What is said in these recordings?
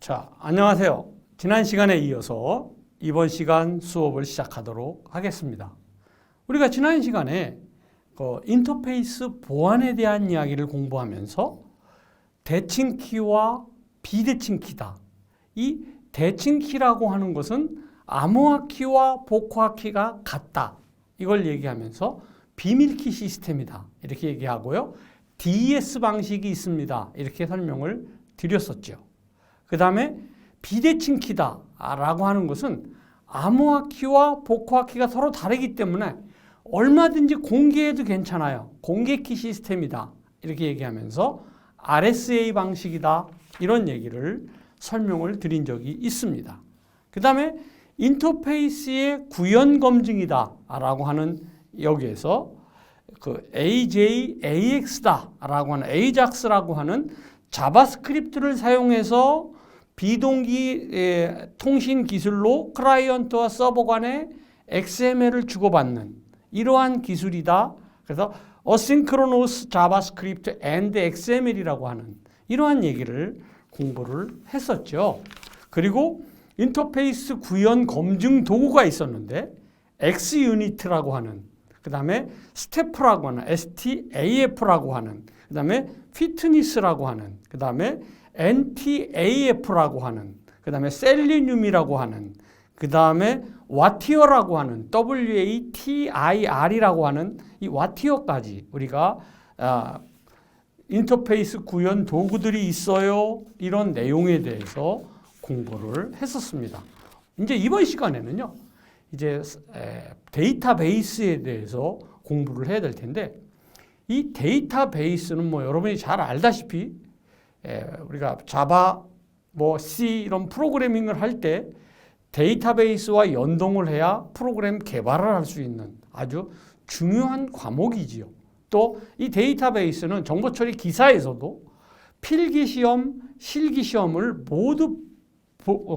자, 안녕하세요. 지난 시간에 이어서 이번 시간 수업을 시작하도록 하겠습니다. 우리가 지난 시간에 인터페이스 보안에 대한 이야기를 공부하면서 대칭 키와 비대칭 키다. 이 대칭 키라고 하는 것은 암호화 키와 복호화 키가 같다. 이걸 얘기하면서 비밀키 시스템이다. 이렇게 얘기하고요. DES 방식이 있습니다. 이렇게 설명을 드렸었죠. 그 다음에 비대칭 키다라고 하는 것은 암호화 키와 복호화 키가 서로 다르기 때문에 얼마든지 공개해도 괜찮아요. 공개키 시스템이다. 이렇게 얘기하면서 RSA 방식이다. 이런 얘기를 설명을 드린 적이 있습니다. 그 다음에 인터페이스의 구현 검증이다. 라고 하는 여기에서 AJAX다. 라고 하는 AJAX라고 하는 자바스크립트를 사용해서 비동기 통신 기술로 클라이언트와 서버 간에 XML을 주고받는 이러한 기술이다. 그래서 Asynchronous JavaScript and XML이라고 하는 이러한 얘기를 공부를 했었죠. 그리고 인터페이스 구현 검증 도구가 있었는데 XUnit라고 하는, 그 다음에 STAF라고 하는, STAF라고 하는, 그 다음에 Fitness라고 하는, 그 다음에 NTAF라고 하는, 그 다음에 셀리늄이라고 하는, 그 다음에 와티어라고 하는, WATIR이라고 하는 이 와티어까지 우리가 인터페이스 구현 도구들이 있어요. 이런 내용에 대해서 공부를 했었습니다. 이제 이번 시간에는요, 이제 데이터베이스에 대해서 공부를 해야 될 텐데, 이 데이터베이스는 여러분이 잘 알다시피 우리가 자바, C 이런 프로그래밍을 할 때 데이터베이스와 연동을 해야 프로그램 개발을 할 수 있는 아주 중요한 과목이지요. 또 이 데이터베이스는 정보처리 기사에서도 필기시험, 실기시험을 모두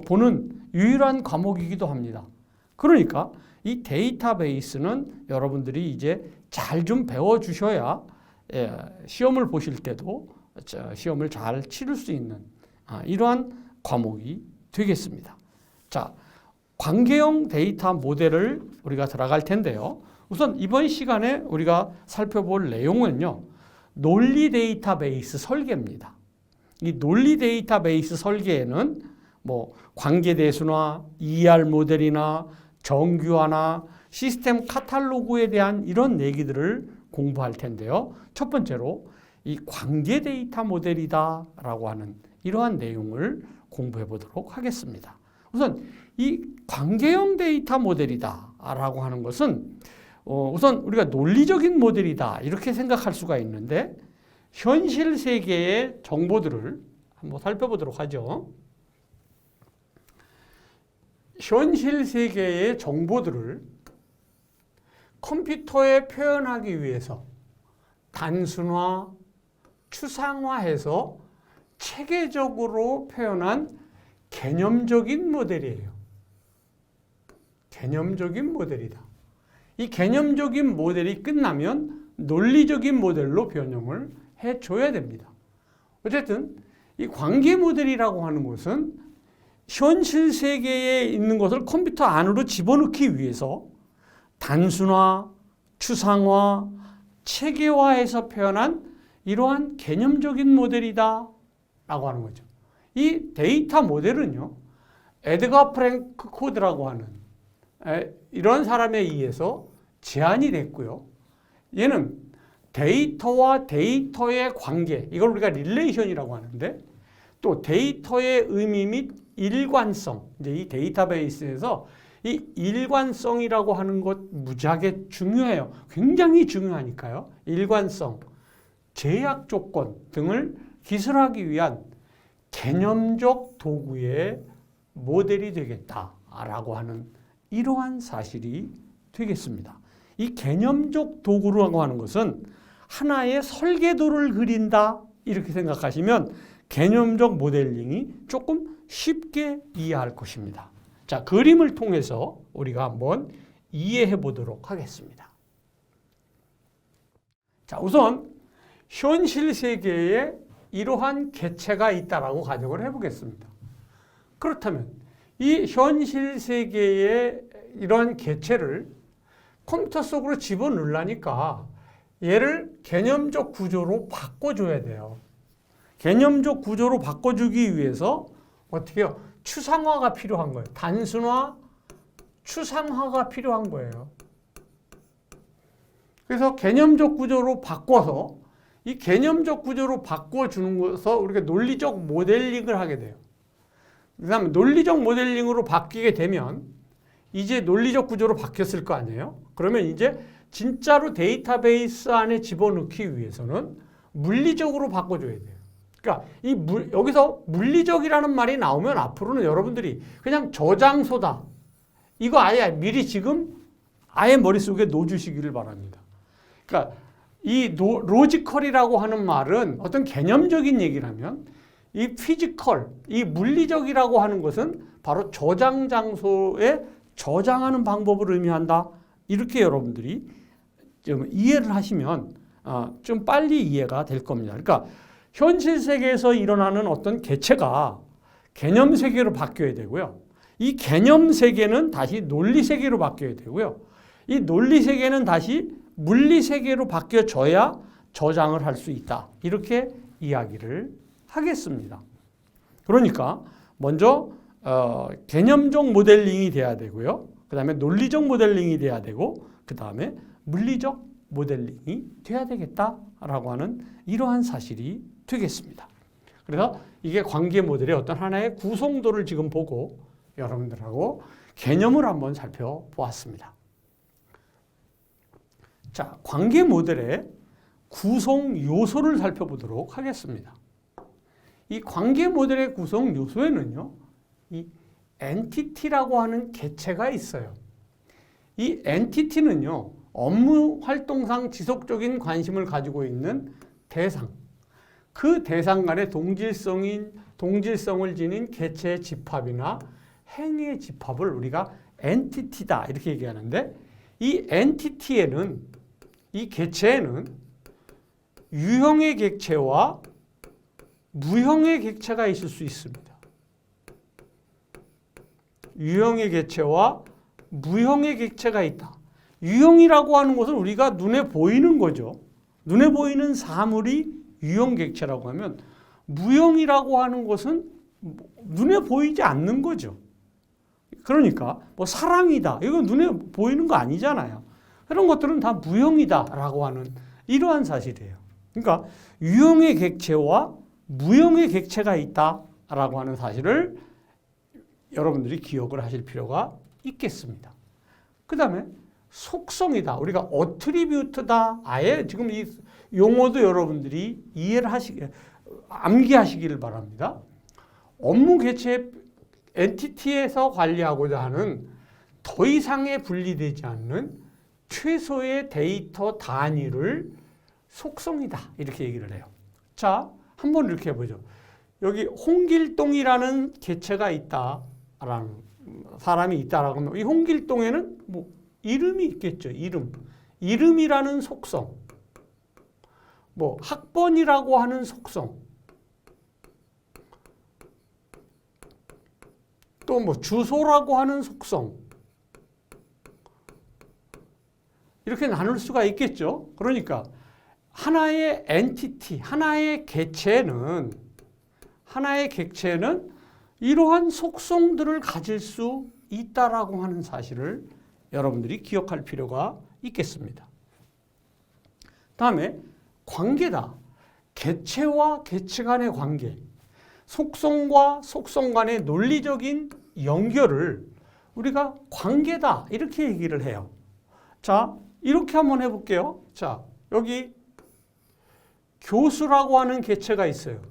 보는 유일한 과목이기도 합니다. 그러니까 이 데이터베이스는 여러분들이 이제 잘 좀 배워주셔야 시험을 보실 때도 시험을 잘 치를 수 있는 이러한 과목이 되겠습니다. 자, 관계형 데이터 모델을 우리가 들어갈 텐데요. 우선 이번 시간에 우리가 살펴볼 내용은요, 논리 데이터베이스 설계입니다. 이 논리 데이터베이스 설계에는 관계대수나 ER 모델이나 정규화나 시스템 카탈로그에 대한 이런 얘기들을 공부할 텐데요. 첫 번째로 이 관계 데이터 모델이다 라고 하는 이러한 내용을 공부해 보도록 하겠습니다. 우선 이 관계형 데이터 모델이다 라고 하는 것은 우선 우리가 논리적인 모델이다 이렇게 생각할 수가 있는데, 현실 세계의 정보들을 한번 살펴보도록 하죠. 현실 세계의 정보들을 컴퓨터에 표현하기 위해서 단순화, 추상화해서 체계적으로 표현한 개념적인 모델이에요. 개념적인 모델이다. 이 개념적인 모델이 끝나면 논리적인 모델로 변형을 해줘야 됩니다. 어쨌든 이 관계 모델이라고 하는 것은 현실 세계에 있는 것을 컴퓨터 안으로 집어넣기 위해서 단순화, 추상화, 체계화해서 표현한 이러한 개념적인 모델이다 라고 하는 거죠. 이 데이터 모델은요, 에드가 프랭크 코드라고 하는 이런 사람에 의해서 제안이 됐고요. 얘는 데이터와 데이터의 관계, 이걸 우리가 릴레이션이라고 하는데, 또 데이터의 의미 및 일관성, 이제 이 데이터베이스에서 이 일관성이라고 하는 것 무지하게 중요해요. 굉장히 중요하니까요. 일관성, 제약 조건 등을 기술하기 위한 개념적 도구의 모델이 되겠다라고 하는 이러한 사실이 되겠습니다. 이 개념적 도구라고 하는 것은 하나의 설계도를 그린다 이렇게 생각하시면 개념적 모델링이 조금 쉽게 이해할 것입니다. 자, 그림을 통해서 우리가 한번 이해해 보도록 하겠습니다. 자, 우선 현실 세계에 이러한 객체가 있다라고 가정을 해보겠습니다. 그렇다면 이 현실 세계의 이런 개체를 컴퓨터 속으로 집어넣으려니까 얘를 개념적 구조로 바꿔줘야 돼요. 개념적 구조로 바꿔주기 위해서 어떻게 해요? 추상화가 필요한 거예요. 단순화, 추상화가 필요한 거예요. 그래서 개념적 구조로 바꿔서 이 개념적 구조로 바꿔주는 것에서 우리가 논리적 모델링을 하게 돼요. 그 다음에 논리적 모델링으로 바뀌게 되면 이제 논리적 구조로 바뀌었을 거 아니에요? 그러면 이제 진짜로 데이터베이스 안에 집어넣기 위해서는 물리적으로 바꿔줘야 돼요. 그러니까 여기서 물리적이라는 말이 나오면 앞으로는 여러분들이 그냥 저장소다. 이거 아예 미리 지금 아예 머릿속에 넣어주시기를 바랍니다. 그러니까 이 로지컬이라고 하는 말은 어떤 개념적인 얘기라면 이 피지컬, 이 물리적이라고 하는 것은 바로 저장 장소에 저장하는 방법을 의미한다. 이렇게 여러분들이 좀 이해를 하시면 좀 빨리 이해가 될 겁니다. 그러니까 현실 세계에서 일어나는 어떤 개체가 개념 세계로 바뀌어야 되고요. 이 개념 세계는 다시 논리 세계로 바뀌어야 되고요. 이 논리 세계는 다시 물리 세계로 바뀌어져야 저장을 할 수 있다. 이렇게 이야기를 하겠습니다. 그러니까 먼저 개념적 모델링이 돼야 되고요. 그 다음에 논리적 모델링이 돼야 되고 그 다음에 물리적 모델링이 돼야 되겠다라고 하는 이러한 사실이 되겠습니다. 그래서 이게 관계 모델의 어떤 하나의 구성도를 지금 보고 여러분들하고 개념을 한번 살펴보았습니다. 자, 관계 모델의 구성 요소를 살펴보도록 하겠습니다. 이 관계 모델의 구성 요소에는요, 이 엔티티라고 하는 개체가 있어요. 이 엔티티는요, 업무 활동상 지속적인 관심을 가지고 있는 대상, 그 대상 간의 동질성을 지닌 개체의 집합이나 행위의 집합을 우리가 엔티티다 이렇게 얘기하는데, 이 엔티티에는, 이 개체에는 유형의 객체와 무형의 객체가 있을 수 있습니다. 유형의 객체와 무형의 객체가 있다. 유형이라고 하는 것은 우리가 눈에 보이는 거죠. 눈에 보이는 사물이 유형 객체라고 하면, 무형이라고 하는 것은 눈에 보이지 않는 거죠. 그러니까 뭐 사람이다. 이건 눈에 보이는 거 아니잖아요. 그런 것들은 다 무형이다라고 하는 이러한 사실이에요. 그러니까 유형의 객체와 무형의 객체가 있다라고 하는 사실을 여러분들이 기억을 하실 필요가 있겠습니다. 그 다음에 속성이다. 우리가 어트리뷰트다. 아예 지금 이 용어도 여러분들이 이해를 암기하시기를 바랍니다. 업무 개체 엔티티에서 관리하고자 하는 더 이상의 분리되지 않는 최소의 데이터 단위를 속성이다. 이렇게 얘기를 해요. 자, 한번 이렇게 해보죠. 여기 홍길동이라는 개체가 있다라는 사람이 있다라고 하면 이 홍길동에는 뭐 이름이 있겠죠. 이름이라는 속성, 뭐 학번이라고 하는 속성, 또 뭐 주소라고 하는 속성, 이렇게 나눌 수가 있겠죠. 그러니까 하나의 엔티티, 하나의 객체는 이러한 속성들을 가질 수 있다라고 하는 사실을 여러분들이 기억할 필요가 있겠습니다. 다음에 관계다. 객체와 객체 간의 관계, 속성과 속성 간의 논리적인 연결을 우리가 관계다 이렇게 얘기를 해요. 자, 이렇게 한번 해볼게요. 자, 여기 교수라고 하는 객체가 있어요.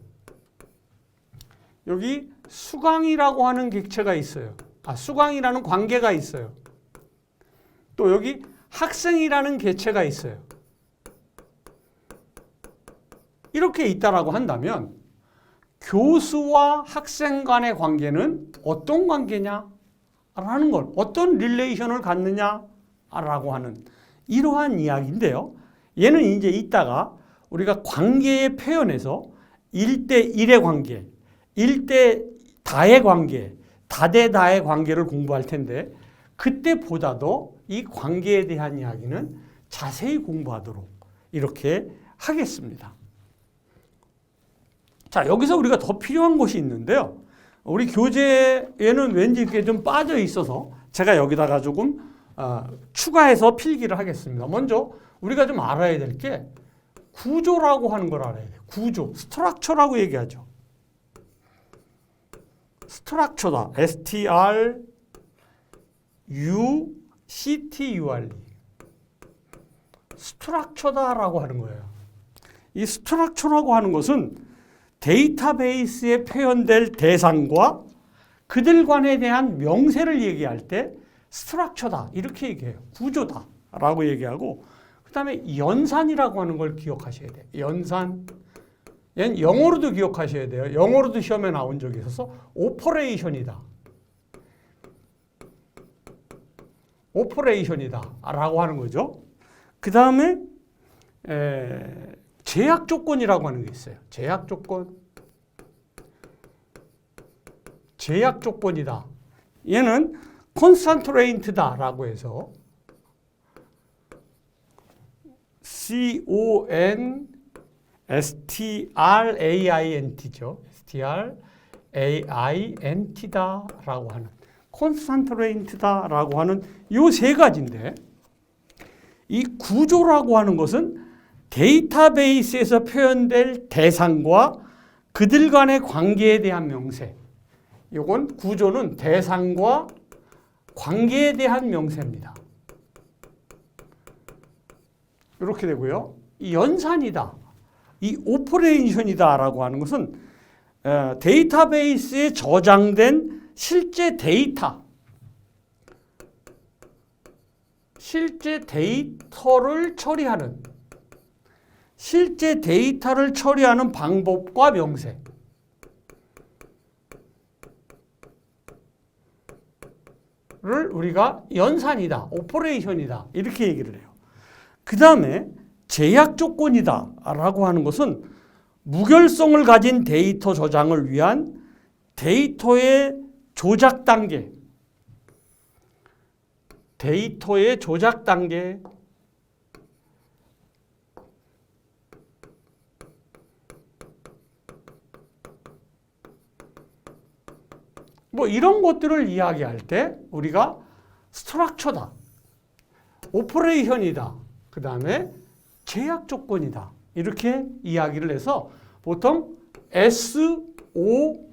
여기 수강이라고 하는 객체가 있어요. 수강이라는 관계가 있어요. 또 여기 학생이라는 객체가 있어요. 이렇게 있다라고 한다면 교수와 학생 간의 관계는 어떤 관계냐? 라는 걸, 어떤 릴레이션을 갖느냐라고 하는 이러한 이야기인데요. 얘는 이제 이따가 우리가 관계의 표현에서 1대1의 관계, 1대 다의 관계, 다대다의 관계를 공부할 텐데 그때보다도 이 관계에 대한 이야기는 자세히 공부하도록 이렇게 하겠습니다. 자, 여기서 우리가 더 필요한 것이 있는데요. 우리 교재에는 왠지 이렇게 좀 빠져 있어서 제가 여기다가 조금 추가해서 필기를 하겠습니다. 먼저 우리가 좀 알아야 될 게 구조라고 하는 걸 알아야 돼요. 구조, 스트럭처라고 얘기하죠. 스트럭처다. S-T-R-U-C-T-U-R-E. 스트럭처다라고 하는 거예요. 이 스트럭처라고 하는 것은 데이터베이스에 표현될 대상과 그들 간에 대한 명세를 얘기할 때 스트럭처다 이렇게 얘기해요. 구조다라고 얘기하고 그 다음에 연산이라고 하는 걸 기억하셔야 돼요. 연산. 얘는 영어로도 기억하셔야 돼요. 영어로도 시험에 나온 적이 있어서 오퍼레이션이다. 오퍼레이션이다 라고 하는 거죠. 그 다음에 제약 조건이라고 하는 게 있어요. 제약 조건. 제약 조건이다. 얘는 constraint다라고 해서 constraint죠. straint다라고 하는 constraint다라고 하는 요 세 가지인데 이 구조라고 하는 것은 데이터베이스에서 표현될 대상과 그들 간의 관계에 대한 명세. 요건 구조는 대상과 관계에 대한 명세입니다. 이렇게 되고요. 이 연산이다. 이 오퍼레이션이다라고 하는 것은 데이터베이스에 저장된 실제 데이터, 실제 데이터를 처리하는 방법과 명세. 를 우리가 연산이다, 오퍼레이션이다 이렇게 얘기를 해요. 그 다음에 제약 조건이다 라고 하는 것은 무결성을 가진 데이터 저장을 위한 데이터의 조작 단계, 뭐 이런 것들을 이야기할 때 우리가 스트럭처다, 오퍼레이션이다, 그 다음에 제약 조건이다 이렇게 이야기를 해서 보통 SOC다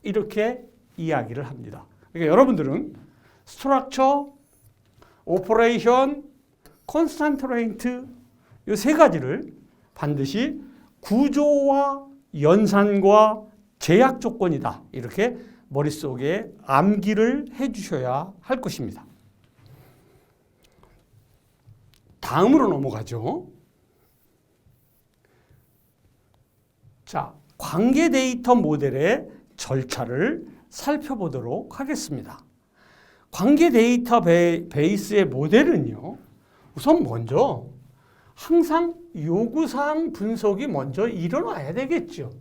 이렇게 이야기를 합니다. 그러니까 여러분들은 스트럭처, 오퍼레이션, 컨스탄트레인트 이 세 가지를 반드시 구조와 연산과 제약 조건이다 이렇게 머릿속에 암기를 해 주셔야 할 것입니다. 다음으로 넘어가죠. 자, 관계 데이터 모델의 절차를 살펴보도록 하겠습니다. 관계 데이터 베이스의 모델은요. 우선 먼저 항상 요구사항 분석이 먼저 일어나야 되겠죠.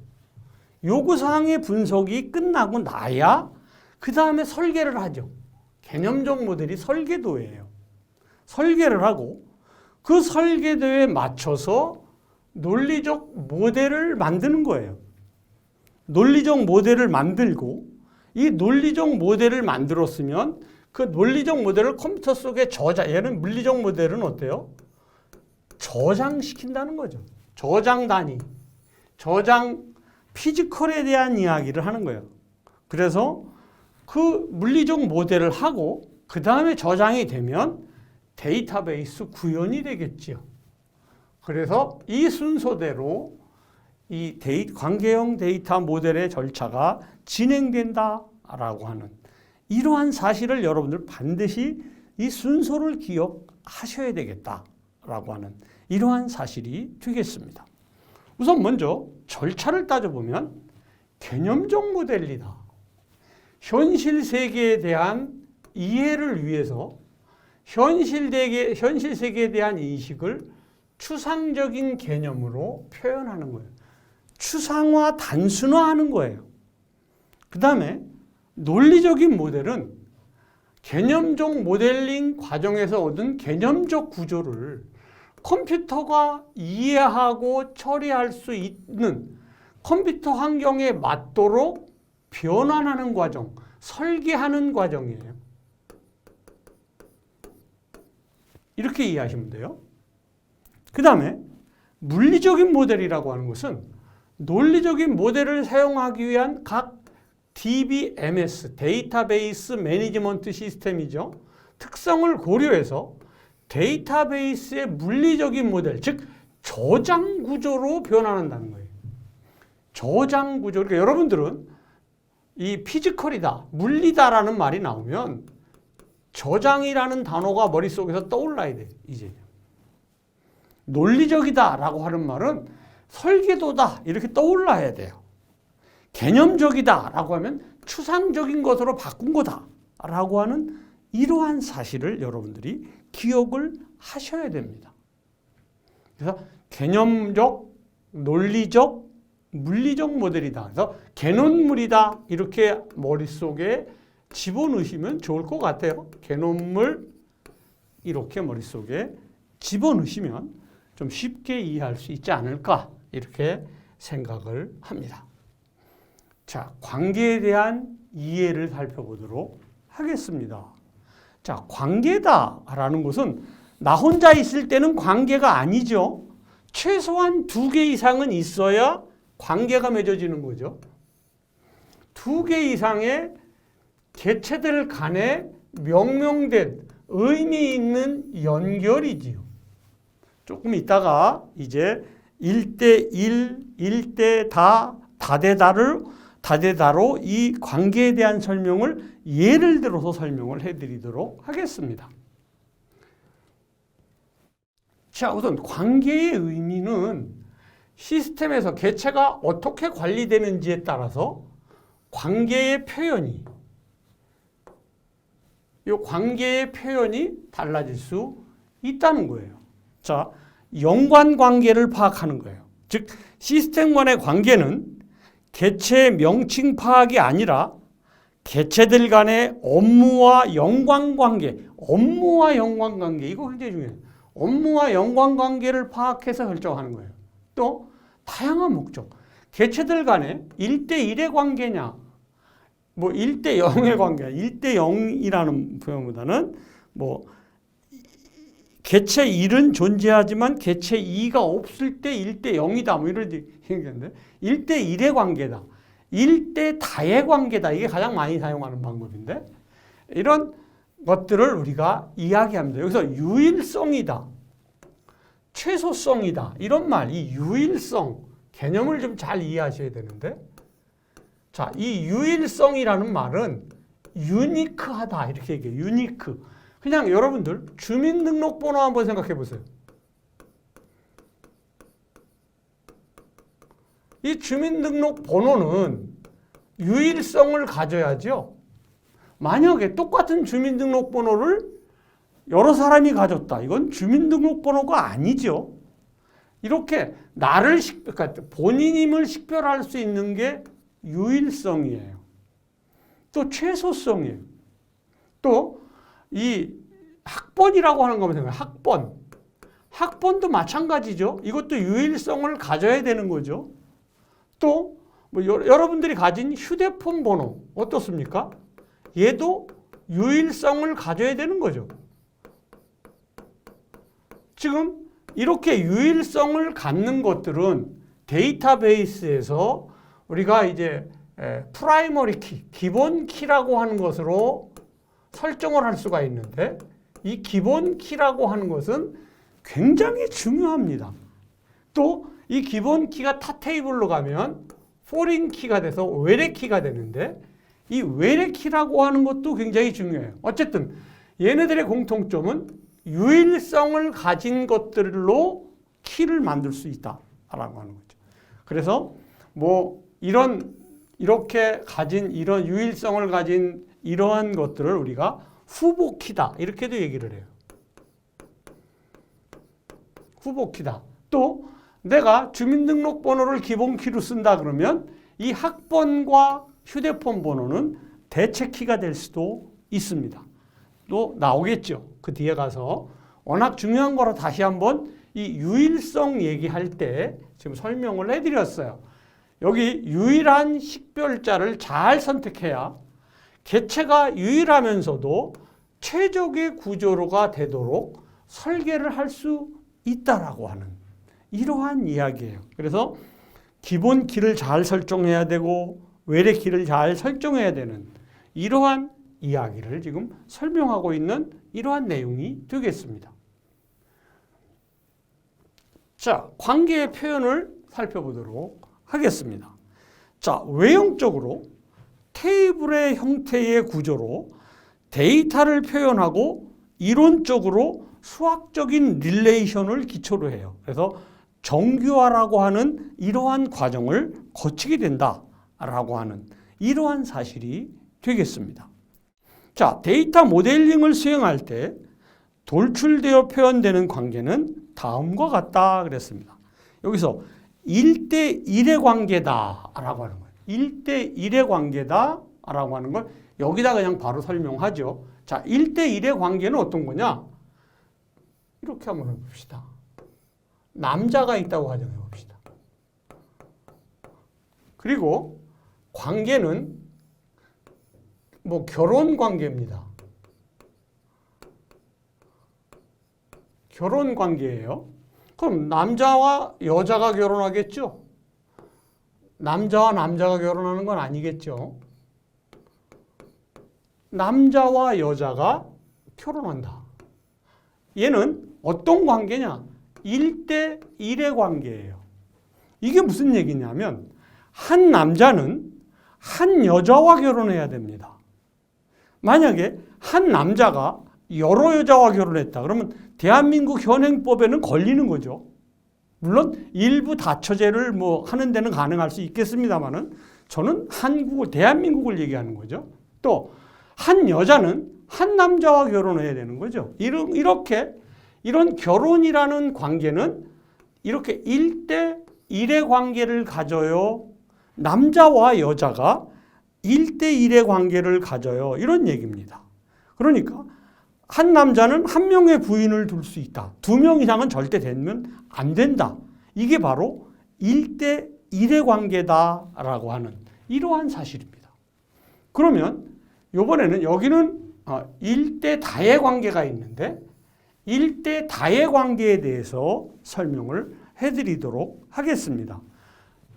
요구사항의 분석이 끝나고 나야 그 다음에 설계를 하죠. 개념적 모델이 설계도예요. 설계를 하고 그 설계도에 맞춰서 논리적 모델을 만드는 거예요. 논리적 모델을 만들고 이 논리적 모델을 만들었으면 그 논리적 모델을 컴퓨터 속에 얘는 물리적 모델은 어때요? 저장시킨다는 거죠. 저장 단위, 저장 피지컬에 대한 이야기를 하는 거예요. 그래서 그 물리적 모델을 하고 그 다음에 저장이 되면 데이터베이스 구현이 되겠죠. 그래서 이 순서대로 이 관계형 데이터 모델의 절차가 진행된다라고 하는 이러한 사실을 여러분들 반드시 이 순서를 기억하셔야 되겠다라고 하는 이러한 사실이 되겠습니다. 우선 먼저 절차를 따져보면 개념적 모델이다. 현실 세계에 대한 이해를 위해서 현실 세계에 대한 인식을 추상적인 개념으로 표현하는 거예요. 추상화, 단순화하는 거예요. 그 다음에 논리적인 모델은 개념적 모델링 과정에서 얻은 개념적 구조를 컴퓨터가 이해하고 처리할 수 있는 컴퓨터 환경에 맞도록 변환하는 과정, 설계하는 과정이에요. 이렇게 이해하시면 돼요. 그 다음에 물리적인 모델이라고 하는 것은 논리적인 모델을 사용하기 위한 각 DBMS, 데이터베이스 매니지먼트 시스템이죠. 특성을 고려해서 데이터베이스의 물리적인 모델, 즉 저장 구조로 변환한다는 거예요. 저장 구조. 그러니까 여러분들은 이 피지컬이다, 물리다라는 말이 나오면 저장이라는 단어가 머릿속에서 떠올라야 돼요. 이제 논리적이다라고 하는 말은 설계도다 이렇게 떠올라야 돼요. 개념적이다라고 하면 추상적인 것으로 바꾼 거다라고 하는 이러한 사실을 여러분들이 기억을 하셔야 됩니다. 그래서 개념적, 논리적, 물리적 모델이다. 그래서 개논물이다 이렇게 머릿속에 집어넣으시면 좋을 것 같아요. 개논물 이렇게 머릿속에 집어넣으시면 좀 쉽게 이해할 수 있지 않을까 이렇게 생각을 합니다. 자, 관계에 대한 이해를 살펴보도록 하겠습니다. 자, 관계다라는 것은 나 혼자 있을 때는 관계가 아니죠. 최소한 2개 이상은 있어야 관계가 맺어지는 거죠. 2개 이상의 개체들 간에 명명된 의미 있는 연결이지요. 조금 있다가 이제 1대1, 1대 다대다로 이 관계에 대한 설명을 예를 들어서 설명을 해드리도록 하겠습니다. 자, 우선 관계의 의미는 시스템에서 개체가 어떻게 관리되는지에 따라서 관계의 표현이 달라질 수 있다는 거예요. 자, 연관관계를 파악하는 거예요. 즉, 시스템 간의 관계는 개체 명칭 파악이 아니라 개체들 간의 업무와 연관관계, 이거 굉장히 중요해요. 업무와 연관관계를 파악해서 결정하는 거예요. 또 다양한 목적, 개체들 간의 1대1의 관계냐, 뭐 1대0의 관계, 1대0이라는 표현보다는 뭐 개체 1은 존재하지만 개체 2가 없을 때 1대0이다. 뭐 이런 얘기인데 1대1의 관계다. 1대 다의 관계다. 이게 가장 많이 사용하는 방법인데 이런 것들을 우리가 이야기합니다. 여기서 유일성이다. 최소성이다. 이런 말, 이 유일성 개념을 좀 잘 이해하셔야 되는데 자, 이 유일성이라는 말은 유니크하다. 이렇게 얘기해요. 유니크. 그냥 여러분들 주민등록번호 한번 생각해 보세요. 이 주민등록번호는 유일성을 가져야죠. 만약에 똑같은 주민등록번호를 여러 사람이 가졌다. 이건 주민등록번호가 아니죠. 이렇게 그러니까 본인임을 식별할 수 있는 게 유일성이에요. 또 최소성이에요. 또 이 학번이라고 하는 거면 생각해요. 학번도 마찬가지죠. 이것도 유일성을 가져야 되는 거죠. 또 뭐 여러분들이 가진 휴대폰 번호 어떻습니까? 얘도 유일성을 가져야 되는 거죠. 지금 이렇게 유일성을 갖는 것들은 데이터베이스에서 우리가 이제 프라이머리 키, 기본 키라고 하는 것으로 설정을 할 수가 있는데 이 기본 키라고 하는 것은 굉장히 중요합니다. 또 이 기본 키가 타 테이블로 가면 포린 키가 돼서 외래 키가 되는데 이 외래 키라고 하는 것도 굉장히 중요해요. 어쨌든 얘네들의 공통점은 유일성을 가진 것들로 키를 만들 수 있다라고 하는 거죠. 그래서 뭐 이렇게 가진 이런 유일성을 가진 이러한 것들을 우리가 후보키다 이렇게도 얘기를 해요. 후보키다. 또 내가 주민등록번호를 기본키로 쓴다 그러면 이 학번과 휴대폰 번호는 대체키가 될 수도 있습니다. 또 나오겠죠. 그 뒤에 가서 워낙 중요한 거라 다시 한번 이 유일성 얘기할 때 지금 설명을 해드렸어요. 여기 유일한 식별자를 잘 선택해야 개체가 유일하면서도 최적의 구조로가 되도록 설계를 할 수 있다라고 하는 이러한 이야기예요. 그래서 기본 키를 잘 설정해야 되고 외래 키를 잘 설정해야 되는 이러한 이야기를 지금 설명하고 있는 이러한 내용이 되겠습니다. 자, 관계의 표현을 살펴보도록 하겠습니다. 자, 외형적으로 테이블의 형태의 구조로 데이터를 표현하고 이론적으로 수학적인 릴레이션을 기초로 해요. 그래서 정규화라고 하는 이러한 과정을 거치게 된다라고 하는 이러한 사실이 되겠습니다. 자, 데이터 모델링을 수행할 때 돌출되어 표현되는 관계는 다음과 같다 그랬습니다. 여기서 1대1의 관계다라고 하는 거예요. 1대1의 관계다라고 하는 걸 여기다 그냥 바로 설명하죠. 자, 1대1의 관계는 어떤 거냐? 이렇게 한번 해봅시다. 남자가 있다고 가정해 봅시다. 그리고 관계는 뭐 결혼 관계입니다. 결혼 관계예요. 그럼 남자와 여자가 결혼하겠죠? 남자와 남자가 결혼하는 건 아니겠죠? 남자와 여자가 결혼한다. 얘는 어떤 관계냐? 1대1의 관계예요. 이게 무슨 얘기냐면 한 남자는 한 여자와 결혼해야 됩니다. 만약에 한 남자가 여러 여자와 결혼했다. 그러면 대한민국 현행법에는 걸리는 거죠. 물론 일부 다처제를 뭐 하는 데는 가능할 수 있겠습니다만은 저는 대한민국을 얘기하는 거죠. 또 한 여자는 한 남자와 결혼해야 되는 거죠. 이런 결혼이라는 관계는 이렇게 1대1의 관계를 가져요. 남자와 여자가 1대1의 관계를 가져요. 이런 얘기입니다. 그러니까 한 남자는 한 명의 부인을 둘 수 있다. 2명 이상은 절대 되면 안 된다. 이게 바로 1대1의 관계다라고 하는 이러한 사실입니다. 그러면 이번에는 여기는 1대 다의 관계가 있는데 1대 다의 관계에 대해서 설명을 해드리도록 하겠습니다.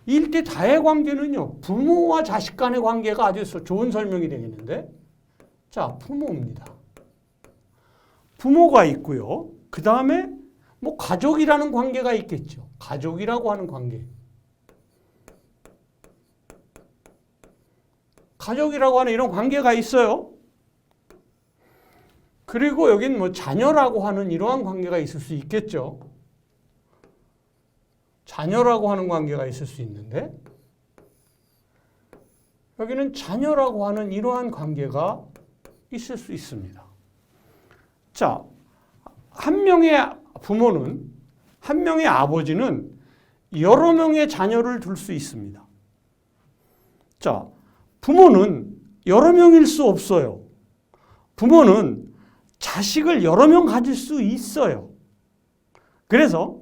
1대 다의 관계는요. 부모와 자식 간의 관계가 아주 좋은 설명이 되겠는데 자, 부모입니다. 부모가 있고요. 그 다음에 뭐 가족이라는 관계가 있겠죠. 가족이라고 하는 관계. 가족이라고 하는 이런 관계가 있어요. 그리고 여긴 뭐 자녀라고 하는 이러한 관계가 있을 수 있겠죠. 자녀라고 하는 관계가 있을 수 있는데 여기는 자녀라고 하는 이러한 관계가 있을 수 있습니다. 자, 한 명의 부모는, 한 명의 아버지는 여러 명의 자녀를 둘 수 있습니다. 자, 부모는 여러 명일 수 없어요. 부모는 자식을 여러 명 가질 수 있어요. 그래서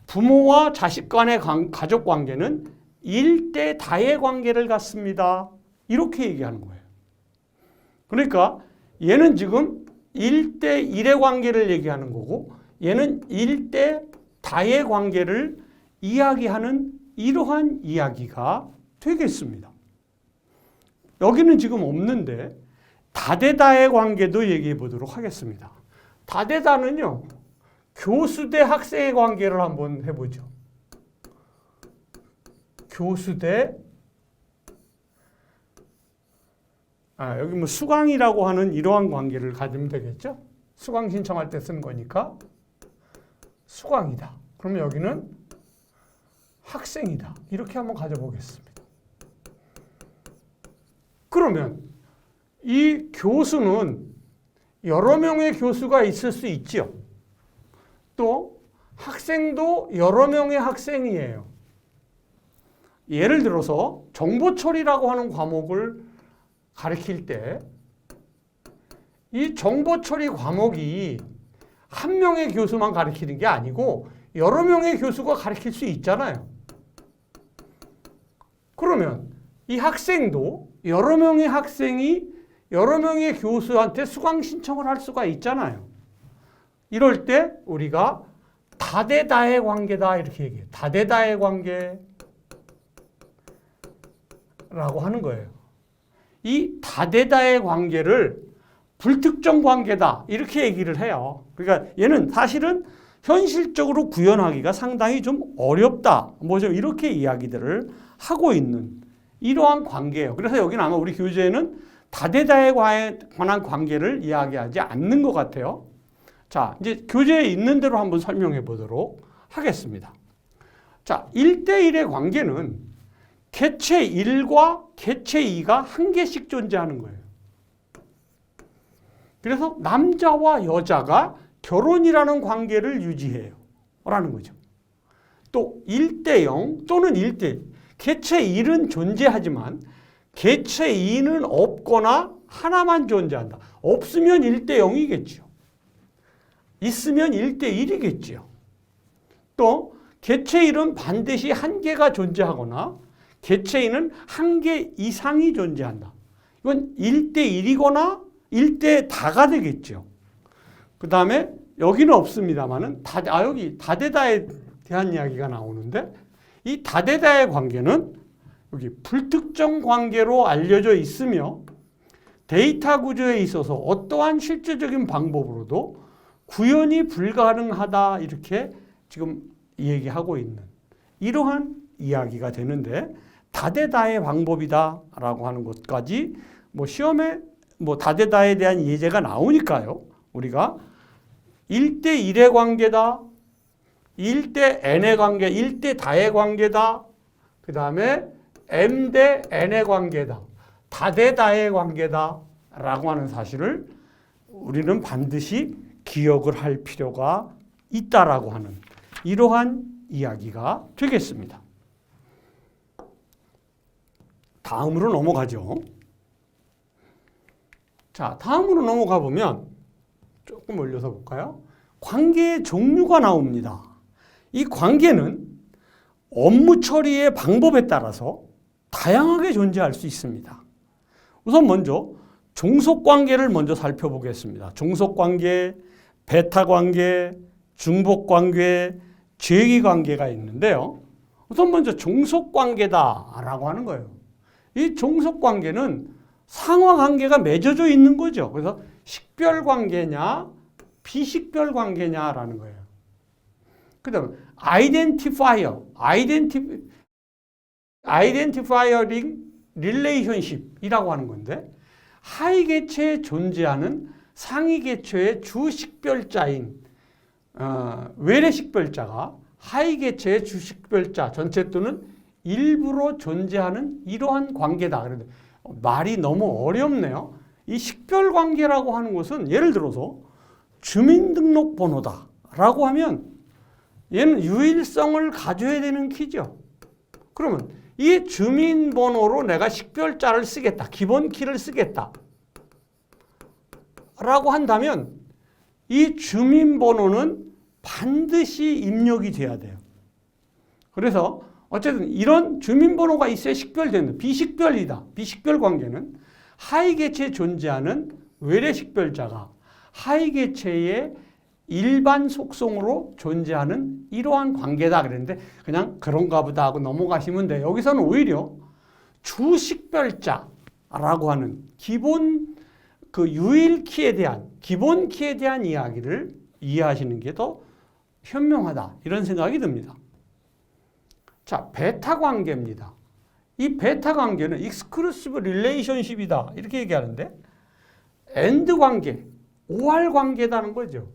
부모와 자식 간의 가족 관계는 1대 다의 관계를 갖습니다. 이렇게 얘기하는 거예요. 그러니까 얘는 지금 1대1의 관계를 얘기하는 거고 얘는 1대 다의 관계를 이야기하는 이러한 이야기가 되겠습니다. 여기는 지금 없는데 다대다의 관계도 얘기해 보도록 하겠습니다. 다대다는요. 교수 대 학생의 관계를 한번 해보죠. 교수 대 여기 뭐 수강이라고 하는 이러한 관계를 가지면 되겠죠? 수강 신청할 때 쓰는 거니까 수강이다. 그러면 여기는 학생이다. 이렇게 한번 가져보겠습니다. 그러면 이 교수는 여러 명의 교수가 있을 수 있죠. 또 학생도 여러 명의 학생이에요. 예를 들어서 정보처리라고 하는 과목을 가르칠 때 이 정보 처리 과목이 한 명의 교수만 가르치는 게 아니고 여러 명의 교수가 가르칠 수 있잖아요. 그러면 이 학생도 여러 명의 학생이 여러 명의 교수한테 수강 신청을 할 수가 있잖아요. 이럴 때 우리가 다대다의 관계다 이렇게 얘기해요. 다대다의 관계라고 하는 거예요. 이 다대다의 관계를 불특정 관계다 이렇게 얘기를 해요. 그러니까 얘는 사실은 현실적으로 구현하기가 상당히 좀 어렵다. 뭐 좀 이렇게 이야기들을 하고 있는 이러한 관계예요. 그래서 여기는 아마 우리 교재에는 다대다에 관한 관계를 이야기하지 않는 것 같아요. 자, 이제 교재에 있는 대로 한번 설명해 보도록 하겠습니다. 자, 1대1의 관계는 개체 1과 개체 2가 한 개씩 존재하는 거예요. 그래서 남자와 여자가 결혼이라는 관계를 유지해요. 라는 거죠. 또 1대0 또는 1대1. 개체 1은 존재하지만 개체 2는 없거나 하나만 존재한다. 없으면 1대0이겠죠. 있으면 1대1이겠죠. 또 개체 1은 반드시 한 개가 존재하거나 개체 2는 한 개 이상이 존재한다. 이건 1대1이거나 1대 다가 되겠죠. 그 다음에 여기는 없습니다만은 여기 다대다에 대한 이야기가 나오는데 이 다대다의 관계는 여기 불특정 관계로 알려져 있으며 데이터 구조에 있어서 어떠한 실제적인 방법으로도 구현이 불가능하다 이렇게 지금 얘기하고 있는 이러한 이야기가 되는데 다대다의 방법이다라고 하는 것까지 뭐 시험에 뭐 다대다에 대한 예제가 나오니까요. 우리가 1대1의 관계다. 1대 n의 관계, 1대 다의 관계다. 그 다음에 m 대 n의 관계다. 다대다의 관계다. 라고 하는 사실을 우리는 반드시 기억을 할 필요가 있다라고 하는 이러한 이야기가 되겠습니다. 다음으로 넘어가죠. 자, 다음으로 넘어가 보면 조금 올려서 볼까요? 관계의 종류가 나옵니다. 이 관계는 업무 처리의 방법에 따라서 다양하게 존재할 수 있습니다. 우선 먼저 종속관계를 먼저 살펴보겠습니다. 종속관계, 베타관계, 중복관계, 죄기관계가 있는데요. 우선 먼저 종속관계다라고 하는 거예요. 이 종속관계는 상하관계가 맺어져 있는 거죠. 그래서 식별관계냐 비식별관계냐라는 거예요. 그 다음에 아이덴티파이어링 릴레이션십이라고 하는 건데 하위 개체에 존재하는 상위 개체의 주식별자인 외래 식별자가 하위 개체의 주식별자 전체 또는 일부로 존재하는 이러한 관계다. 그런데 말이 너무 어렵네요. 이 식별관계라고 하는 것은 예를 들어서 주민등록번호다라고 하면 얘는 유일성을 가져야 되는 키죠. 그러면 이 주민번호로 내가 식별자를 쓰겠다. 기본 키를 쓰겠다. 라고 한다면 이 주민번호는 반드시 입력이 돼야 돼요. 그래서 어쨌든 이런 주민번호가 있어야 식별되는 비식별이다. 비식별 관계는 하위 개체에 존재하는 외래 식별자가 하위 개체의 일반 속성으로 존재하는 이러한 관계다 그랬는데 그냥 그런가 보다 하고 넘어가시면 돼요. 여기서는 오히려 주식별자라고 하는 기본 그 유일키에 대한 기본 키에 대한 이야기를 이해하시는 게 더 현명하다 이런 생각이 듭니다. 자, 베타 관계입니다. 이 베타 관계는 exclusive relationship이다 이렇게 얘기하는데 AND 관계, OR 관계다는 거죠.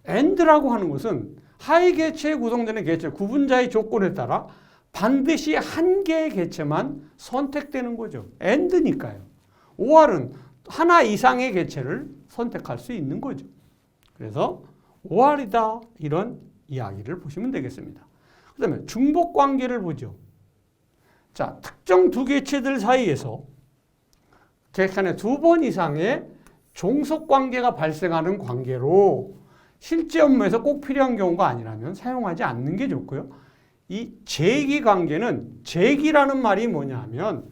AND라고 하는 것은 하위 개체에 구성되는 개체, 구분자의 조건에 따라 반드시 한 개의 개체만 선택되는 거죠. AND니까요. OR은 하나 이상의 개체를 선택할 수 있는 거죠. 그래서 OR이다 이런 이야기를 보시면 되겠습니다. 그 다음에 중복관계를 보죠. 자, 특정 두 개체들 사이에서 객관의 2번 이상의 종속 관계가 발생하는 관계로 실제 업무에서 꼭 필요한 경우가 아니라면 사용하지 않는 게 좋고요. 이 제기 관계는 제기라는 말이 뭐냐 하면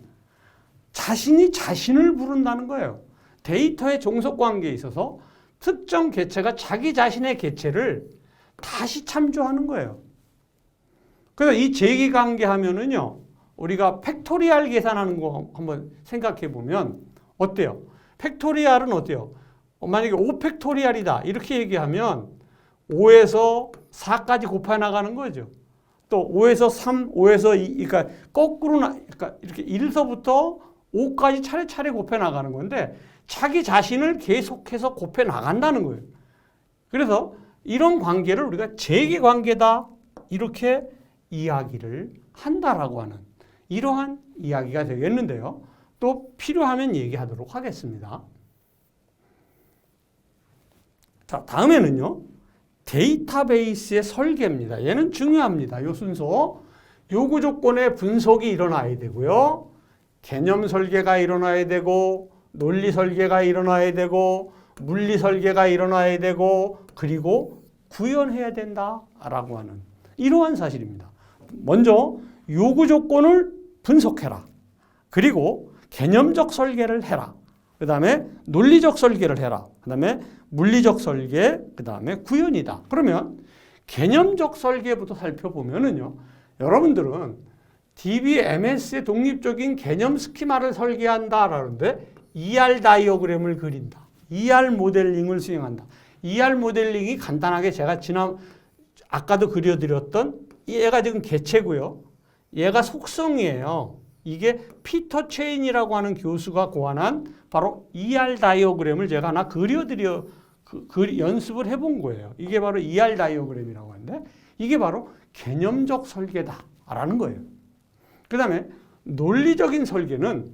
자신이 자신을 부른다는 거예요. 데이터의 종속 관계에 있어서 특정 개체가 자기 자신의 개체를 다시 참조하는 거예요. 그래서 이 제기 관계 하면은요, 우리가 팩토리얼 계산하는 거 한번 생각해 보면 어때요? 팩토리얼은 어때요? 만약에 5팩토리얼이다 이렇게 얘기하면 5에서 4까지 곱해 나가는 거죠. 또 5에서 3, 5에서 2, 그러니까 거꾸로 그러니까 이렇게 1서부터 5까지 차례차례 곱해 나가는 건데 자기 자신을 계속해서 곱해 나간다는 거예요. 그래서 이런 관계를 우리가 제기 관계다 이렇게 이야기를 한다라고 하는 이러한 이야기가 되겠는데요. 또 필요하면 얘기하도록 하겠습니다. 자, 다음에는요. 데이터베이스의 설계입니다. 얘는 중요합니다. 이 순서. 요구 조건의 분석이 일어나야 되고요. 개념 설계가 일어나야 되고 논리 설계가 일어나야 되고 물리 설계가 일어나야 되고 그리고 구현해야 된다라고 하는 이러한 사실입니다. 먼저 요구 조건을 분석해라. 그리고 개념적 설계를 해라. 그 다음에 논리적 설계를 해라. 그 다음에 물리적 설계, 그 다음에 구현이다. 그러면 개념적 설계부터 살펴보면은요, 여러분들은 DBMS의 독립적인 개념 스키마를 설계한다라는데 ER 다이어그램을 그린다. ER 모델링을 수행한다. ER 모델링이 간단하게 제가 아까도 그려드렸던 얘가 지금 개체고요. 얘가 속성이에요. 이게 피터 체인이라고 하는 교수가 고안한 바로 ER 다이어그램을 제가 하나 연습을 해본 거예요. 이게 바로 ER 다이어그램이라고 하는데 이게 바로 개념적 설계다라는 거예요. 그 다음에 논리적인 설계는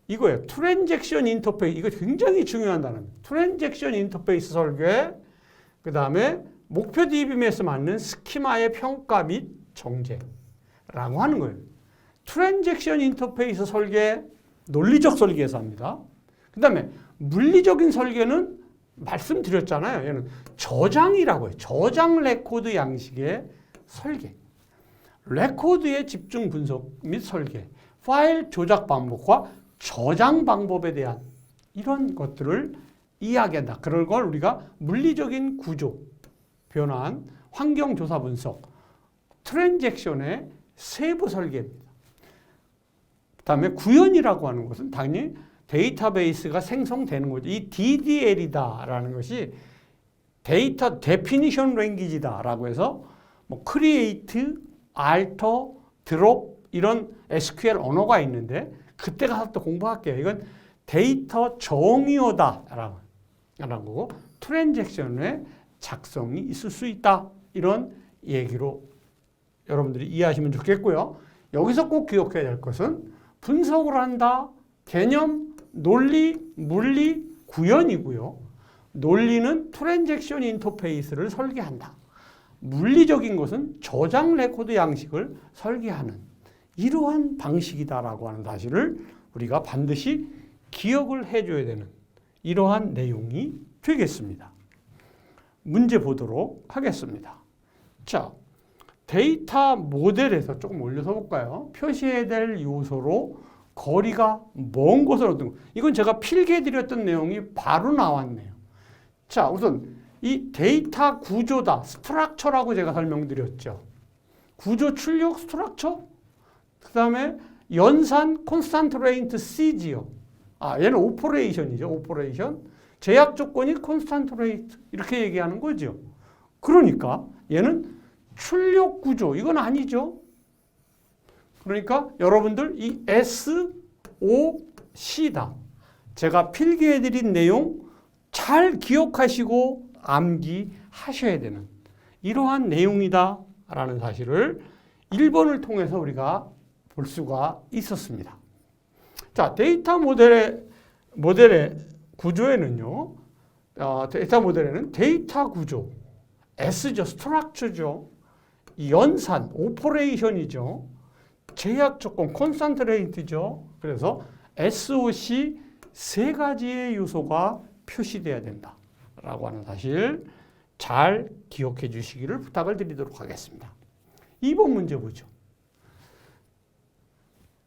이거예요. 트랜잭션 인터페이스. 이거 굉장히 중요한 단어입니다. 트랜잭션 인터페이스 설계. 그 다음에 목표 DBMS에 맞는 스키마의 평가 및 정제라고 하는 거예요. 트랜잭션 인터페이스 설계, 논리적 설계에서 합니다. 그 다음에 물리적인 설계는 말씀드렸잖아요. 얘는 저장이라고 해요. 저장 레코드 양식의 설계. 레코드의 집중 분석 및 설계, 파일 조작 방법과 저장 방법에 대한 이런 것들을 이야기한다. 그런 걸 우리가 물리적인 구조, 변환, 환경 조사 분석, 트랜잭션의 세부 설계입니다. 그 다음에 구현이라고 하는 것은 당연히 데이터베이스가 생성되는 거죠. 이 DDL이다라는 것이 데이터 데피니션 랭귀지다라고 해서 뭐 create, alter, drop 이런 SQL 언어가 있는데 그때 가서 또 공부할게요. 이건 데이터 정의어다라는 거고 트랜잭션의 작성이 있을 수 있다. 이런 얘기로 여러분들이 이해하시면 좋겠고요. 여기서 꼭 기억해야 될 것은 분석을 한다. 개념, 논리, 물리, 구현이고요. 논리는 트랜잭션 인터페이스를 설계한다. 물리적인 것은 저장 레코드 양식을 설계하는 이러한 방식이다라고 하는 사실을 우리가 반드시 기억을 해줘야 되는 이러한 내용이 되겠습니다. 문제 보도록 하겠습니다. 자, 데이터 모델에서 조금 올려서 볼까요? 표시해야 될 요소로 거리가 먼 곳을 얻는 것. 이건 제가 필기해드렸던 내용이 바로 나왔네요. 자, 우선 이 데이터 구조다. 스트럭처라고 제가 설명드렸죠. 구조 출력 스트럭처. 그 다음에 연산 콘스탄트 레인트 C지요. 얘는 오퍼레이션이죠. 오퍼레이션. 제약 조건이 콘스탄트 레인트. 이렇게 얘기하는 거죠. 그러니까 얘는 출력 구조. 이건 아니죠. 그러니까 여러분들 이 SOC다. 제가 필기해드린 내용 잘 기억하시고 암기하셔야 되는 이러한 내용이다라는 사실을 1번을 통해서 우리가 볼 수가 있었습니다. 자, 데이터 모델의 구조에는요. 데이터 모델에는 데이터 구조, S죠. 스트럭처죠. 연산, 오퍼레이션이죠. 제약 조건, 콘스탄트 레인트죠. 그래서 SOC, 세 가지의 요소가 표시돼야 된다라고 하는 사실 잘 기억해 주시기를 부탁을 드리도록 하겠습니다. 2번 문제 보죠.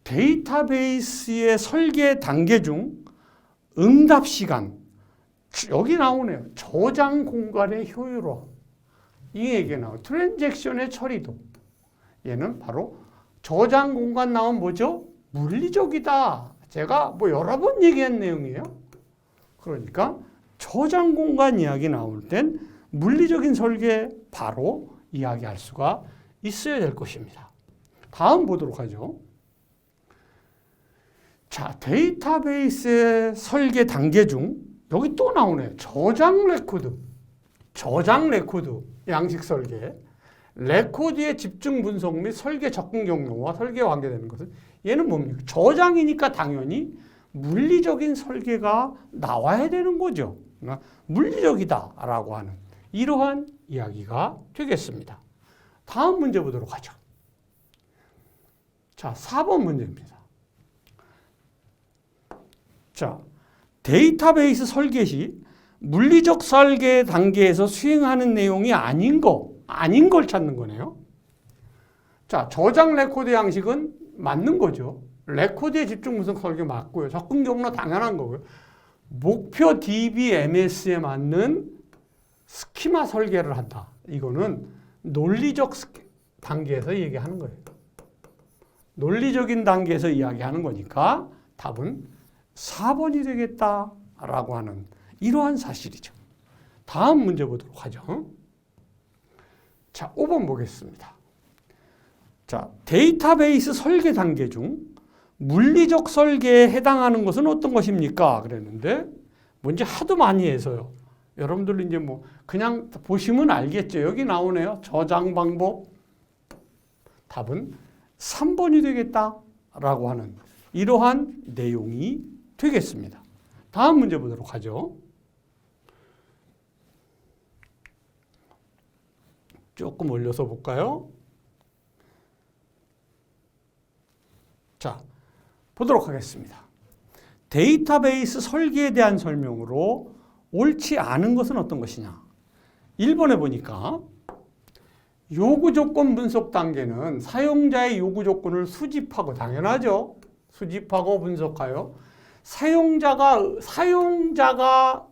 데이터베이스의 설계 단계 중 응답 시간, 여기 나오네요. 저장 공간의 효율화. 이 얘기가 나와요. 트랜잭션의 처리도. 얘는 바로 저장 공간 나오면 뭐죠? 물리적이다. 제가 여러 번 얘기한 내용이에요. 그러니까 저장 공간 이야기 나올 땐 물리적인 설계 바로 이야기할 수가 있어야 될 것입니다. 다음 보도록 하죠. 자, 데이터베이스의 설계 단계 중 여기 또 나오네요. 저장 레코드. 저장 레코드 양식 설계. 레코드의 집중 분석 및 설계 접근 경로와 설계와 관계되는 것은 얘는 뭡니까? 저장이니까 당연히 물리적인 설계가 나와야 되는 거죠. 그러니까 물리적이다라고 하는 이러한 이야기가 되겠습니다. 다음 문제 보도록 하죠. 자, 4번 문제입니다. 자, 데이터베이스 설계 시 물리적 설계 단계에서 수행하는 내용이 아닌 걸 찾는 거네요. 자, 저장 레코드 양식은 맞는 거죠. 레코드의 집중 분석 설계 맞고요. 접근 경로 당연한 거고요. 목표 DBMS에 맞는 스키마 설계를 한다. 이거는 논리적 단계에서 얘기하는 거예요. 논리적인 단계에서 이야기하는 거니까 답은 4번이 되겠다라고 하는 이러한 사실이죠. 다음 문제 보도록 하죠. 자, 5번 보겠습니다. 자, 데이터베이스 설계 단계 중 물리적 설계에 해당하는 것은 어떤 것입니까? 그랬는데 뭔지 하도 많이 해서요. 여러분들 이제 그냥 보시면 알겠죠. 여기 나오네요. 저장 방법. 답은 3번이 되겠다라고 하는 이러한 내용이 되겠습니다. 다음 문제 보도록 하죠. 조금 올려서 볼까요? 자, 보도록 하겠습니다. 데이터베이스 설계에 대한 설명으로 옳지 않은 것은 어떤 것이냐? 1번에 보니까 요구 조건 분석 단계는 사용자의 요구 조건을 수집하고, 당연하죠. 수집하고 분석하여 사용자가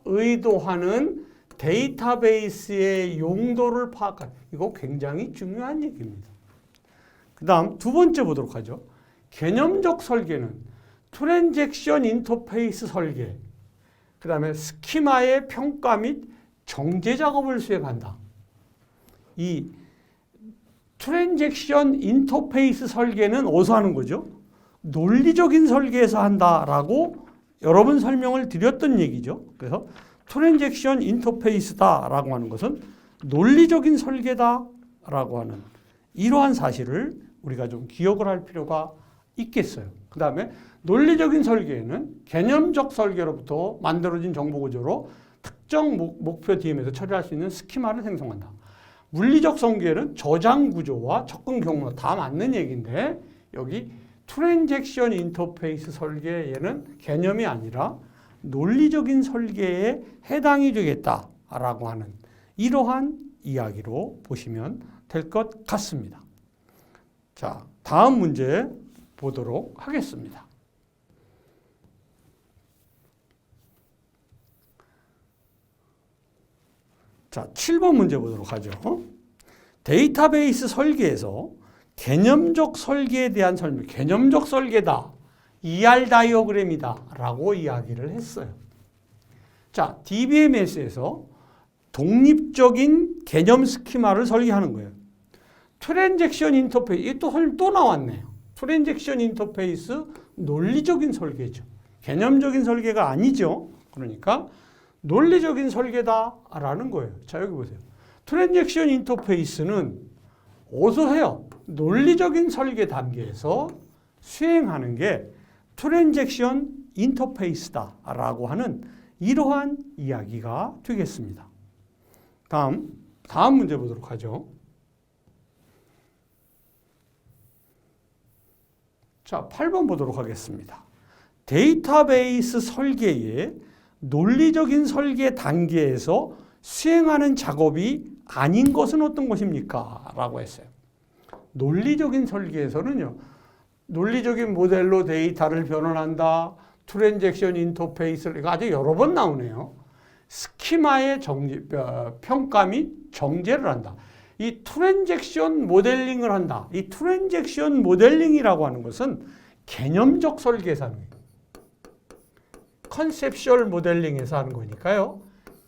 의도하는 데이터베이스의 용도를 파악하는, 이거 굉장히 중요한 얘기입니다. 그 다음 두 번째 보도록 하죠. 개념적 설계는 트랜잭션 인터페이스 설계, 그 다음에 스키마의 평가 및 정제 작업을 수행한다. 이 트랜잭션 인터페이스 설계는 어디서 하는 거죠? 논리적인 설계에서 한다라고 여러 번 설명을 드렸던 얘기죠. 그래서 트랜잭션 인터페이스다라고 하는 것은 논리적인 설계다라고 하는 이러한 사실을 우리가 좀 기억을 할 필요가 있겠어요. 그 다음에 논리적인 설계에는 개념적 설계로부터 만들어진 정보 구조로 특정 목표 DM에서 처리할 수 있는 스키마를 생성한다. 물리적 설계는 저장 구조와 접근 경로 다 맞는 얘기인데 여기 트랜잭션 인터페이스 설계에는 개념이 아니라 논리적인 설계에 해당이 되겠다라고 하는 이러한 이야기로 보시면 될 것 같습니다. 자, 다음 문제 보도록 하겠습니다. 자, 7번 문제 보도록 하죠. 데이터베이스 설계에서 개념적 설계에 대한 설명, 개념적 설계다, ER 다이어그램이다 라고 이야기를 했어요. 자, DBMS에서 독립적인 개념 스키마를 설계하는 거예요. 트랜잭션 인터페이스, 이게 또 나왔네요. 트랜잭션 인터페이스 논리적인 설계죠. 개념적인 설계가 아니죠. 그러니까 논리적인 설계다라는 거예요. 자, 여기 보세요. 트랜잭션 인터페이스는 어디서 해요? 논리적인 설계 단계에서 수행하는 게 트랜잭션 인터페이스다라고 하는 이러한 이야기가 되겠습니다. 다음 문제 보도록 하죠. 자, 8번 보도록 하겠습니다. 데이터베이스 설계의 논리적인 설계 단계에서 수행하는 작업이 아닌 것은 어떤 것입니까? 라고 했어요. 논리적인 설계에서는요, 논리적인 모델로 데이터를 변환한다, 트랜잭션 인터페이스를, 아주 여러 번 나오네요. 스키마의 평가 및 정제를 한다. 이 트랜잭션 모델링을 한다. 이 트랜잭션 모델링이라고 하는 것은 개념적 설계에서 하는 거예요. 컨셉셜 모델링에서 하는 거니까요.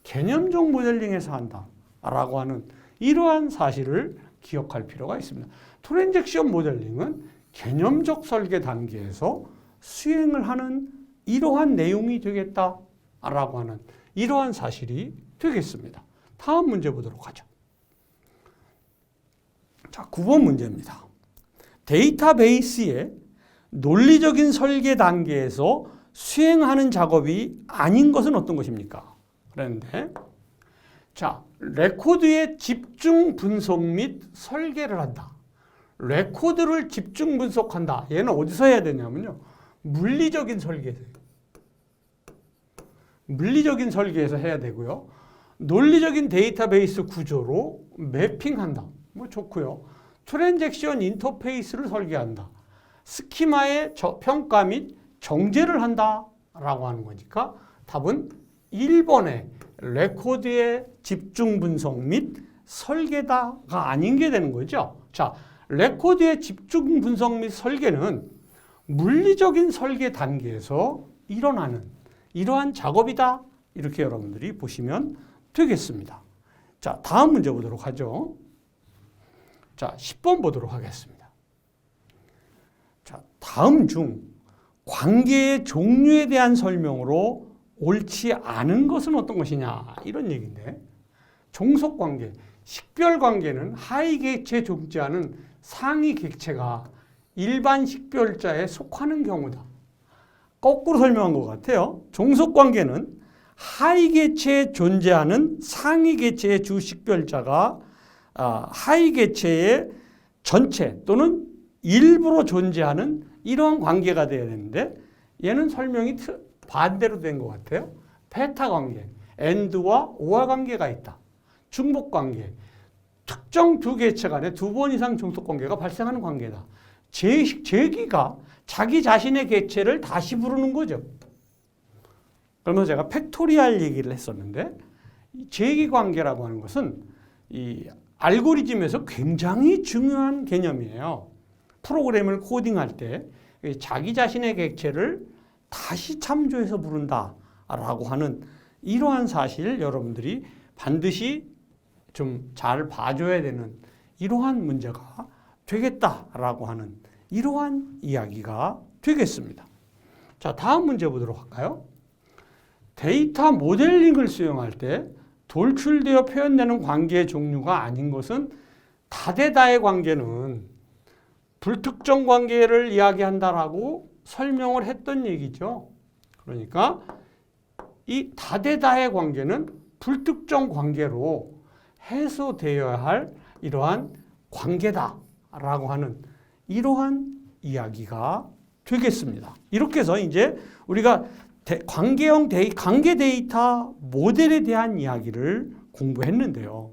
개념적 모델링에서 한다라고 하는 이러한 사실을 기억할 필요가 있습니다. 트랜잭션 모델링은 개념적 설계 단계에서 수행을 하는 이러한 내용이 되겠다라고 하는 이러한 사실이 되겠습니다. 다음 문제 보도록 하죠. 자, 9번 문제입니다. 데이터베이스의 논리적인 설계 단계에서 수행하는 작업이 아닌 것은 어떤 것입니까? 그런데 자, 레코드의 집중 분석 및 설계를 한다. 레코드를 집중 분석한다. 얘는 어디서 해야 되냐면요. 물리적인 설계에서. 물리적인 설계에서 해야 되고요. 논리적인 데이터베이스 구조로 매핑한다. 뭐 좋고요. 트랜잭션 인터페이스를 설계한다. 스키마의 평가 및 정제를 한다라고 하는 거니까 답은 1번의 레코드의 집중 분석 및 설계다가 아닌 게 되는 거죠. 자, 레코드의 집중 분석 및 설계는 물리적인 설계 단계에서 일어나는 이러한 작업이다. 이렇게 여러분들이 보시면 되겠습니다. 자, 다음 문제 보도록 하죠. 자, 10번 보도록 하겠습니다. 자, 다음 중 관계의 종류에 대한 설명으로 옳지 않은 것은 어떤 것이냐 이런 얘기인데, 종속관계, 식별관계는 하위 객체에 존재하는 상위 객체가 일반 식별자에 속하는 경우다. 거꾸로 설명한 것 같아요. 종속관계는 하위 객체에 존재하는 상위 객체의 주 식별자가 하위 객체의 전체 또는 일부로 존재하는 이러한 관계가 되어야 되는데, 얘는 설명이 반대로 된 것 같아요. 베타 관계, AND와 OR 관계가 있다. 중복 관계, 특정 두 객체 간에 두 번 이상 종속 관계가 발생하는 관계다. 제기가 자기 자신의 객체를 다시 부르는 거죠. 그러면서 제가 팩토리얼 얘기를 했었는데, 제기 관계라고 하는 것은 이 알고리즘에서 굉장히 중요한 개념이에요. 프로그램을 코딩할 때 자기 자신의 객체를 다시 참조해서 부른다라고 하는 이러한 사실 여러분들이 반드시 좀 잘 봐줘야 되는 이러한 문제가 되겠다라고 하는 이러한 이야기가 되겠습니다. 자, 다음 문제 보도록 할까요? 데이터 모델링을 수행할 때 돌출되어 표현되는 관계의 종류가 아닌 것은 다대다의 관계는 불특정 관계를 이야기한다라고 설명을 했던 얘기죠. 그러니까 이 다대다의 관계는 불특정 관계로 해소되어야 할 이러한 관계다라고 하는 이러한 이야기가 되겠습니다. 이렇게 해서 이제 우리가 관계 데이터 모델에 대한 이야기를 공부했는데요.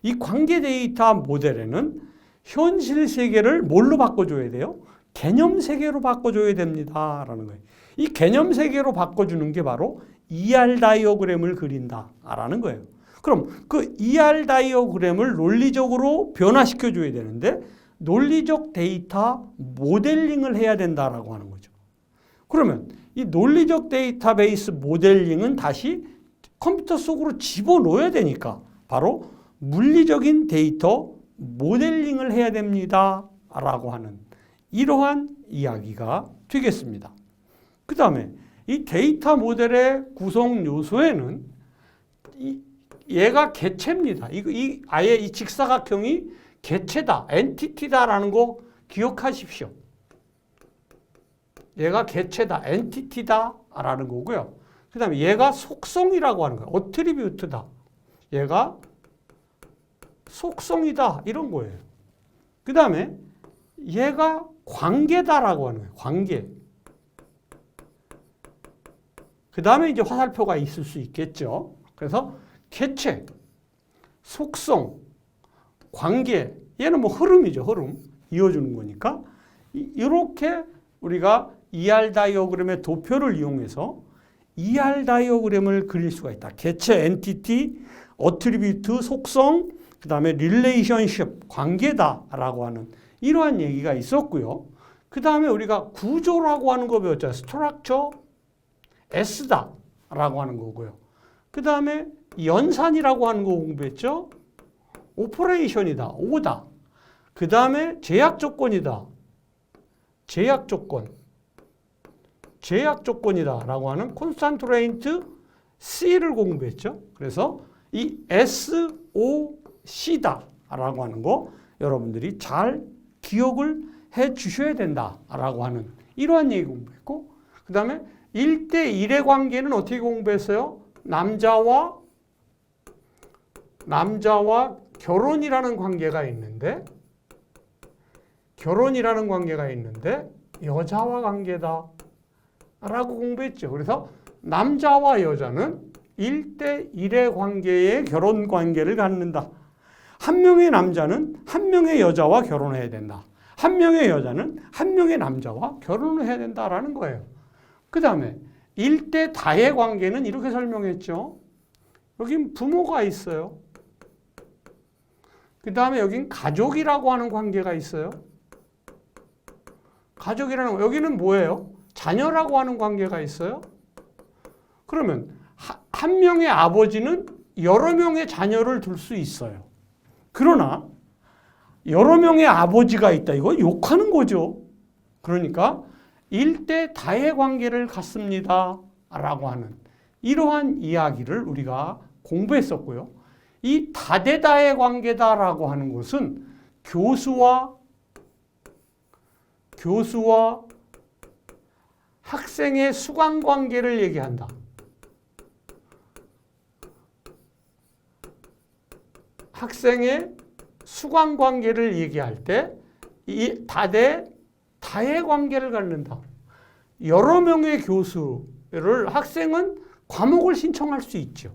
이 관계 데이터 모델에는 현실 세계를 뭘로 바꿔줘야 돼요? 개념 세계로 바꿔줘야 됩니다라는 거예요. 이 개념 세계로 바꿔주는 게 바로 ER 다이어그램을 그린다라는 거예요. 그럼 그 ER 다이어그램을 논리적으로 변화시켜줘야 되는데 논리적 데이터 모델링을 해야 된다라고 하는 거죠. 그러면 이 논리적 데이터베이스 모델링은 다시 컴퓨터 속으로 집어넣어야 되니까 바로 물리적인 데이터 모델링을 해야 됩니다 라고 하는 이러한 이야기가 되겠습니다. 그 다음에 이 데이터 모델의 구성 요소에는 얘가 객체입니다. 아예 이 직사각형이 객체다, 엔티티다라는 거 기억하십시오. 얘가 객체다, 엔티티다라는 거고요. 그 다음에 얘가 속성이라고 하는 거예요. 어트리뷰트다. 얘가 속성이다 이런 거예요. 그 다음에 얘가 관계다라고 하는 거예요. 관계. 그 다음에 이제 화살표가 있을 수 있겠죠. 그래서 개체, 속성, 관계, 얘는 뭐 흐름이죠. 흐름. 이어주는 거니까. 이렇게 우리가 ER 다이어그램의 도표를 이용해서 ER 다이어그램을 그릴 수가 있다. 개체, 엔티티, 어트리뷰트, 속성, 그 다음에 릴레이션십, 관계다라고 하는 이러한 얘기가 있었고요. 그 다음에 우리가 구조라고 하는 거 배웠죠. 스트럭처, S다라고 하는 거고요. 그 다음에 연산이라고 하는 거 공부했죠. 오퍼레이션이다, O다. 그 다음에 제약 조건이다. 제약 조건이다라고 하는 콘스탄트레인트 C를 공부했죠. 그래서 이 SOC다라고 하는 거 여러분들이 잘 기억을 해 주셔야 된다라고 하는 이러한 얘기 공부했고, 그 다음에 1대1의 관계는 어떻게 공부했어요? 남자와 결혼이라는 관계가 있는데 여자와 관계다 라고 공부했죠. 그래서 남자와 여자는 1대1의 관계에 결혼 관계를 갖는다. 한 명의 남자는 한 명의 여자와 결혼해야 된다. 한 명의 여자는 한 명의 남자와 결혼을 해야 된다라는 거예요. 그 다음에 1대 다의 관계는 이렇게 설명했죠. 여긴 부모가 있어요. 그 다음에 여긴 가족이라고 하는 관계가 있어요. 가족이라는 거, 여기는 뭐예요? 자녀라고 하는 관계가 있어요. 그러면 한 명의 아버지는 여러 명의 자녀를 둘 수 있어요. 그러나 여러 명의 아버지가 있다. 이거 욕하는 거죠. 그러니까 1대 다의 관계를 갖습니다. 라고 하는 이러한 이야기를 우리가 공부했었고요. 이 다대다의 관계다라고 하는 것은 교수와 학생의 수강 관계를 얘기한다. 학생의 수강 관계를 얘기할 때 이 다의 관계를 갖는다. 여러 명의 교수를 학생은 과목을 신청할 수 있죠.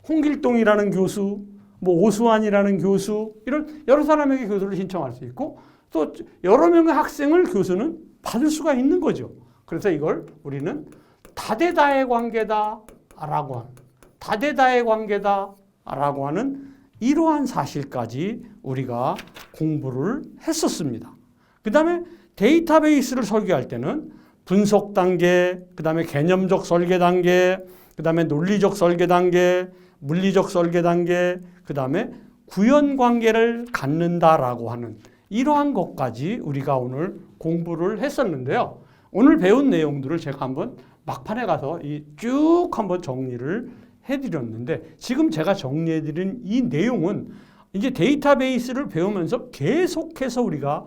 홍길동이라는 교수, 뭐 오수환이라는 교수, 이런 여러 사람에게 교수를 신청할 수 있고, 또 여러 명의 학생을 교수는 받을 수가 있는 거죠. 그래서 이걸 우리는 다대다의 관계다라고 하는 이러한 사실까지 우리가 공부를 했었습니다. 그 다음에 데이터베이스를 설계할 때는 분석 단계, 그 다음에 개념적 설계 단계, 그 다음에 논리적 설계 단계, 물리적 설계 단계, 그 다음에 구현 관계를 갖는다라고 하는 이러한 것까지 우리가 오늘 공부를 했었는데요. 오늘 배운 내용들을 제가 한번 막판에 가서 쭉 한번 정리를 해드렸는데, 지금 제가 정리해드린 이 내용은 이제 데이터베이스를 배우면서 계속해서 우리가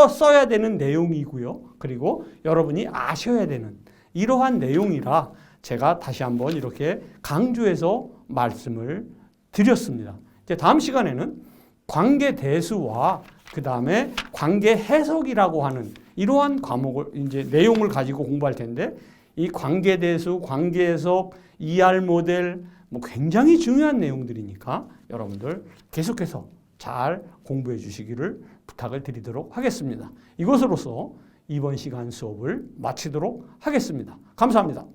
써야 되는 내용이고요. 그리고 여러분이 아셔야 되는 이러한 내용이라 제가 다시 한번 이렇게 강조해서 말씀을 드렸습니다. 이제 다음 시간에는 관계 대수와 그 다음에 관계 해석이라고 하는 이러한 과목을 이제 내용을 가지고 공부할 텐데, 이 관계 대수, 관계 해석, ER 모델 뭐 굉장히 중요한 내용들이니까 여러분들 계속해서 잘 공부해 주시기를 부탁을 드리도록 하겠습니다. 이것으로서 이번 시간 수업을 마치도록 하겠습니다. 감사합니다.